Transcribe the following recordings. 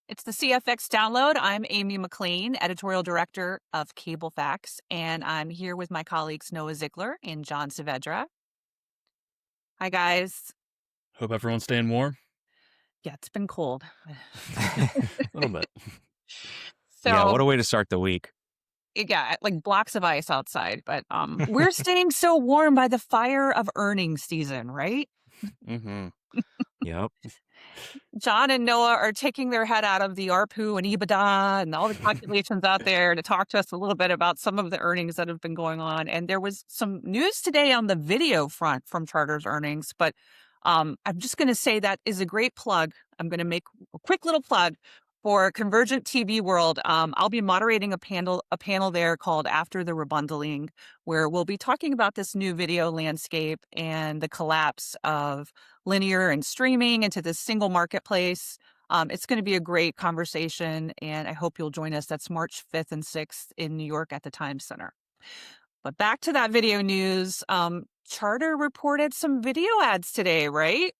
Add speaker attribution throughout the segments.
Speaker 1: It's the CFX Download. I'm Amy McLean, editorial director of CableFax, and I'm here with my colleagues Noah Ziegler and John Saavedra. Hi, guys.
Speaker 2: Hope everyone's staying warm.
Speaker 1: Yeah, it's been cold.
Speaker 2: A little bit.
Speaker 3: Yeah,
Speaker 1: So,
Speaker 3: what a way to start the week.
Speaker 1: yeah, like blocks of ice outside, but we're staying so warm by the fire of earnings season, right?
Speaker 3: Mm-hmm. Yep.
Speaker 1: John and Noah are taking their head out of the ARPU and EBITDA and all the calculations out there to talk to us a little bit about some of the earnings that have been going on. And there was some news today on the video front from Charter's earnings, but I'm just going to say that is a great plug. I'm going to make a quick little plug for Convergent TV World. I'll be moderating a panel there called After the Rebundling, where we'll be talking about this new video landscape and the collapse of linear and streaming into this single marketplace. It's going to be a great conversation, and I hope you'll join us. That's March 5th and 6th in New York at the Times Center. But back to that video news. Charter reported some video ads today, right?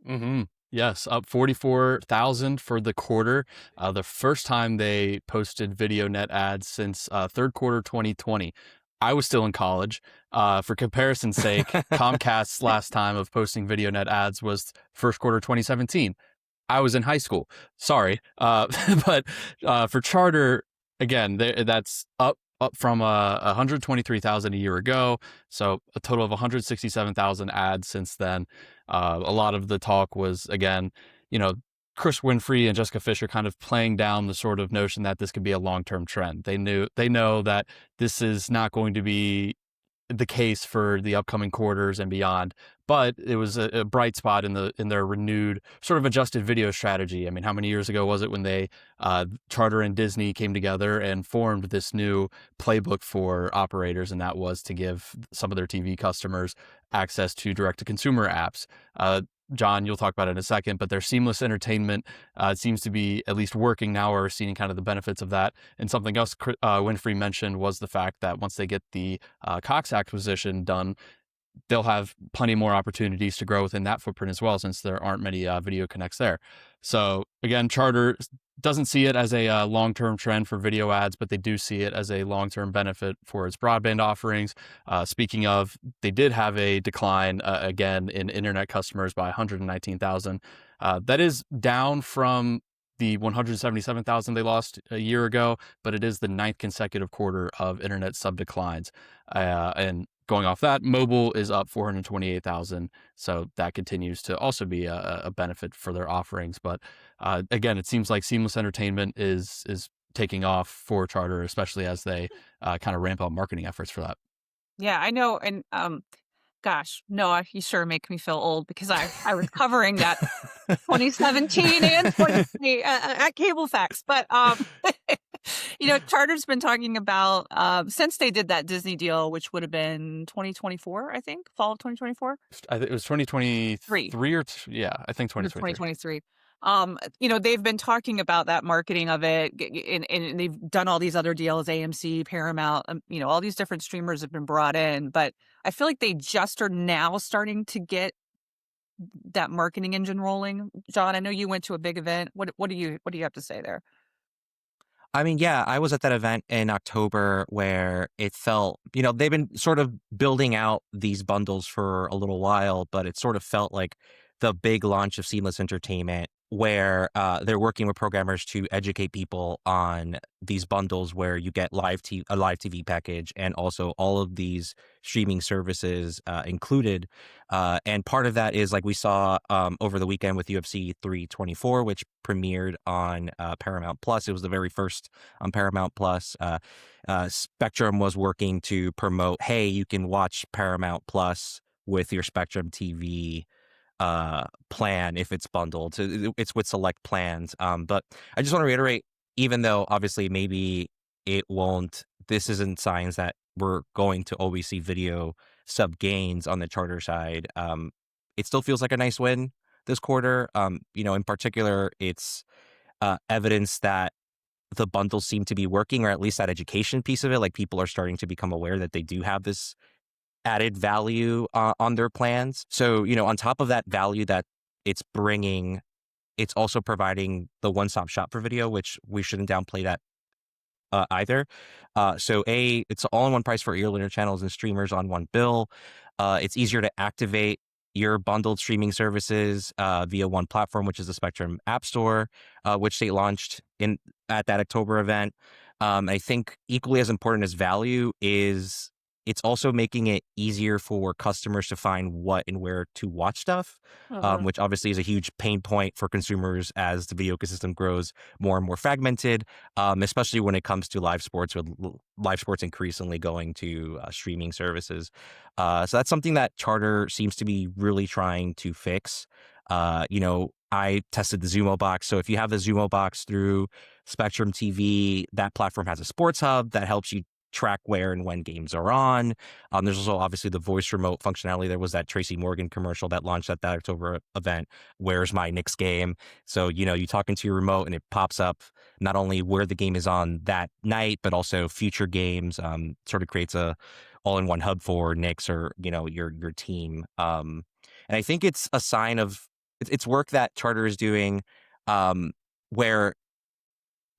Speaker 2: Mm-hmm. Yes, up 44,000 for the quarter. The first time they posted video net ads since third quarter 2020. I was still in college. For comparison's sake, Comcast's last time of posting video net ads was first quarter 2017. I was in high school. Sorry. But for Charter, again, that's up from 123,000 a year ago. So a total of 167,000 ads since then. A lot of the talk was, again, Chris Winfrey and Jessica Fisher kind of playing down the sort of notion that this could be a long-term trend. They know that this is not going to be the case for the upcoming quarters and beyond, but it was a bright spot in their renewed sort of adjusted video strategy. I mean, how many years ago was it when they Charter and Disney came together and formed this new playbook for operators, and that was to give some of their TV customers access to direct-to-consumer apps. John, you'll talk about it in a second, but their seamless entertainment seems to be at least working now. We're seeing kind of the benefits of that. And something else Winfrey mentioned was the fact that once they get the Cox acquisition done, they'll have plenty more opportunities to grow within that footprint as well, since there aren't many video connects there. So again, Charter doesn't see it as a long-term trend for video ads, but they do see it as a long-term benefit for its broadband offerings. Speaking of, they did have a decline again in internet customers by 119,000. That is down from the 177,000 they lost a year ago, but it is the ninth consecutive quarter of internet sub declines. And going off that, mobile is up 428,000. So that continues to also be a benefit for their offerings. But again, it seems like seamless entertainment is taking off for Charter, especially as they kind of ramp up marketing efforts for that.
Speaker 1: Yeah, I know. And gosh, Noah, you sure make me feel old because I was covering that 2017 and 2020 at CableFax. But Charter's been talking about since they did that Disney deal, which would have been 2024, I think, fall of 2024.
Speaker 2: I think it was 2023 yeah, I think 2023.
Speaker 1: 2023. They've been talking about that marketing of it, and they've done all these other deals, AMC, Paramount, all these different streamers have been brought in, but I feel like they just are now starting to get that marketing engine rolling. John, I know you went to a big event. What do you have to say there?
Speaker 3: I mean, yeah, I was at that event in October where it felt, they've been sort of building out these bundles for a little while, but it sort of felt like the big launch of seamless entertainment where they're working with programmers to educate people on these bundles where you get a live TV package and also all of these streaming services included. And part of that is like we saw over the weekend with UFC 324, which premiered on Paramount Plus. It was the very first on Paramount Plus. Spectrum was working to promote, hey, you can watch Paramount Plus with your Spectrum TV plan if it's bundled. It's with select plans. But I just want to reiterate, even though obviously maybe it won't, this isn't signs that we're going to always see video sub gains on the Charter side. It still feels like a nice win this quarter. In particular, it's evidence that the bundles seem to be working, or at least that education piece of it. Like people are starting to become aware that they do have this added value on their plans. So, on top of that value that it's bringing it's also providing the one-stop shop for video, which we shouldn't downplay that either. So it's all-in-one price for your linear channels and streamers on one bill. It's easier to activate your bundled streaming services via one platform, which is the Spectrum App Store, which they launched at that October event. I think equally as important as value is it's also making it easier for customers to find what and where to watch stuff, which obviously is a huge pain point for consumers as the video ecosystem grows more and more fragmented, especially when it comes to live sports, with live sports increasingly going to streaming services. So that's something that Charter seems to be really trying to fix. I tested the Zumo box. So if you have the Zumo box through Spectrum TV, that platform has a sports hub that helps you track where and when games are on. There's also obviously the voice remote functionality. There was that Tracy Morgan commercial that launched at that October event, "Where's my Knicks game?" So, you talk into your remote and it pops up not only where the game is on that night, but also future games. Sort of creates a all-in-one hub for Knicks or, your team. And I think it's a sign of it's work that Charter is doing, where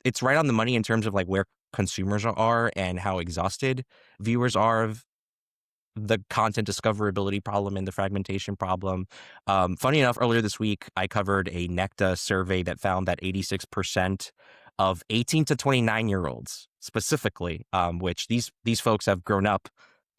Speaker 3: it's right on the money in terms of like where consumers are and how exhausted viewers are of the content discoverability problem and the fragmentation problem. Funny enough, earlier this week, I covered a NECTA survey that found that 86% of 18 to 29-year-olds specifically, which these folks have grown up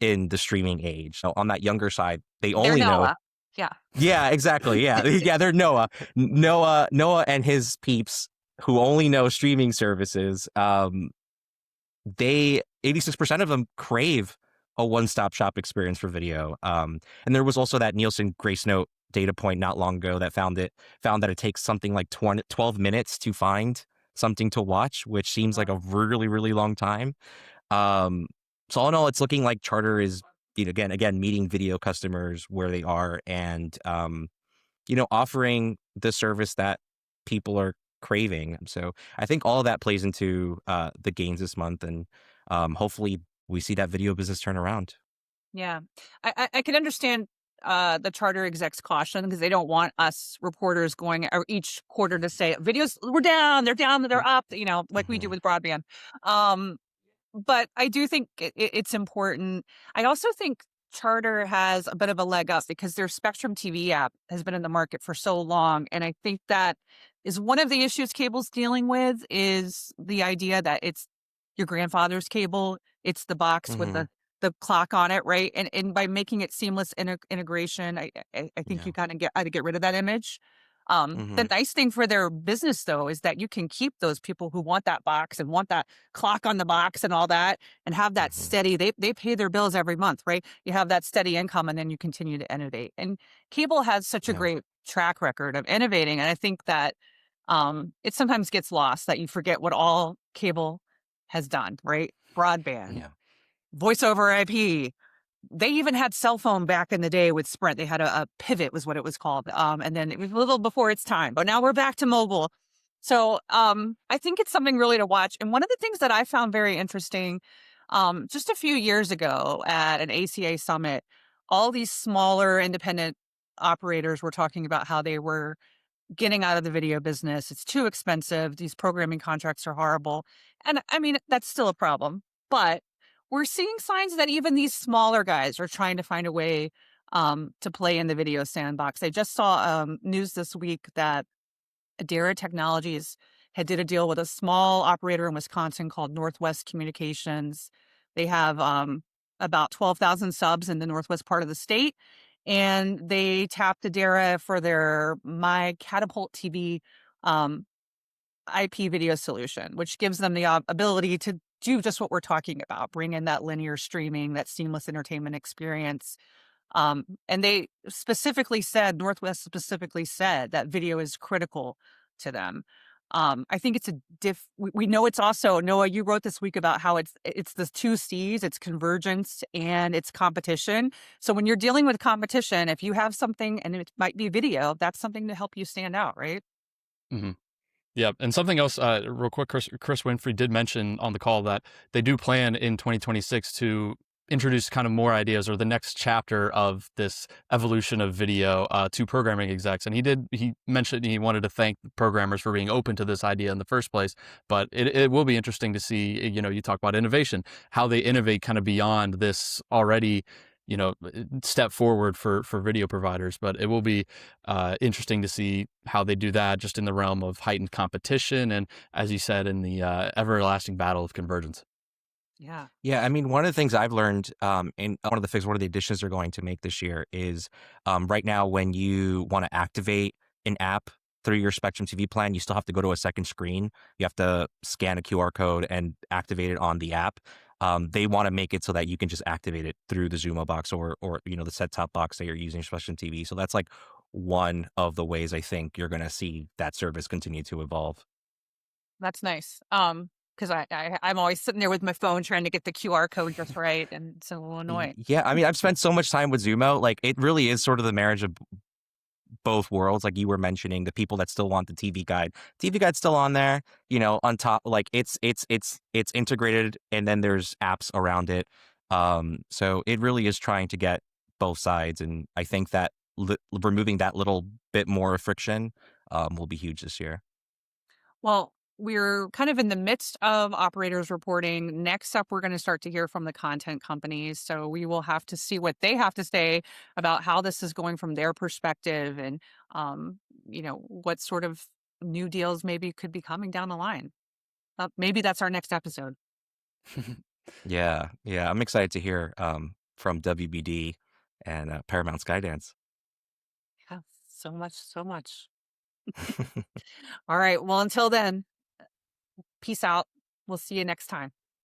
Speaker 3: in the streaming age. So on that younger side, they
Speaker 1: They're
Speaker 3: only know.
Speaker 1: Noah. Yeah.
Speaker 3: Yeah, exactly. Yeah. Yeah, they're Noah. Noah and his peeps who only know streaming services. 86% of them crave a one-stop shop experience for video. And there was also that Nielsen Grace Note data point not long ago that found that it takes something like 12 minutes to find something to watch, which seems like a really, really long time. So all in all, it's looking like Charter is, again, meeting video customers where they are and, offering the service that people are craving. So I think all of that plays into the gains this month, and hopefully we see that video business turn around.
Speaker 1: Yeah. I can understand the Charter execs caution because they don't want us reporters going each quarter to say videos we're down, they're down, they're up, like we do with broadband. But I do think it's important. I also think Charter has a bit of a leg up because their Spectrum TV app has been in the market for so long. And I think that is one of the issues cable's dealing with, is the idea that it's your grandfather's cable. It's the box with the clock on it, right? And by making it seamless integration, I think you kind of get rid of that image. The nice thing for their business, though, is that you can keep those people who want that box and want that clock on the box and all that, and have that steady. They pay their bills every month, right? You have that steady income, and then you continue to innovate. And cable has such a great track record of innovating, and I think that it sometimes gets lost that you forget what all cable has done, right? Broadband, voice over IP. They even had cell phone back in the day with Sprint. They had a pivot was what it was called. And then it was a little before its time, but now we're back to mobile. So I think it's something really to watch. And one of the things that I found very interesting, just a few years ago at an ACA summit, all these smaller independent operators were talking about how they were getting out of the video business. It's too expensive. These programming contracts are horrible. And I mean, that's still a problem, but we're seeing signs that even these smaller guys are trying to find a way to play in the video sandbox. I just saw news this week that Adara Technologies had did a deal with a small operator in Wisconsin called Northwest Communications. They have about 12,000 subs in the northwest part of the state, and they tapped Adara for their My Catapult TV IP video solution, which gives them the ability to do just what we're talking about, bring in that linear streaming, that seamless entertainment experience. And they specifically said, Northwest specifically said that video is critical to them. I think it's we know it's also, Noah, you wrote this week about how it's the two C's, it's convergence and it's competition. So when you're dealing with competition, if you have something and it might be video, that's something to help you stand out, right?
Speaker 2: Mm-hmm. Yeah, and something else, real quick, Chris Winfrey did mention on the call that they do plan in 2026 to introduce kind of more ideas or the next chapter of this evolution of video to programming execs. And he mentioned he wanted to thank programmers for being open to this idea in the first place. But it will be interesting to see, you talk about innovation, how they innovate kind of beyond this already, step forward for video providers. But it will be interesting to see how they do that just in the realm of heightened competition. And as you said, in the everlasting battle of convergence.
Speaker 1: Yeah.
Speaker 3: Yeah, I mean, one of the things I've learned, and one of the additions they're going to make this year is right now when you want to activate an app through your Spectrum TV plan, you still have to go to a second screen. You have to scan a QR code and activate it on the app. They want to make it so that you can just activate it through the Zumo box or the set top box that you're using Spectrum TV. So that's like one of the ways I think you're going to see that service continue to evolve.
Speaker 1: That's nice. Because I'm always sitting there with my phone trying to get the QR code just right, and it's a little annoying.
Speaker 3: Yeah, I mean, I've spent so much time with Zumo. Like, it really is sort of the marriage of both worlds. Like you were mentioning, the people that still want the TV guide. TV guide's still on there, on top. Like it's integrated, and then there's apps around it. So it really is trying to get both sides, and I think that removing that little bit more of friction will be huge this year.
Speaker 1: Well, we're kind of in the midst of operators reporting. Next up, we're going to start to hear from the content companies. So we will have to see what they have to say about how this is going from their perspective and, what sort of new deals maybe could be coming down the line. Maybe that's our next episode.
Speaker 3: Yeah, I'm excited to hear from WBD and Paramount Skydance.
Speaker 1: Yeah, so much, so much. All right. Well, until then, peace out. We'll see you next time.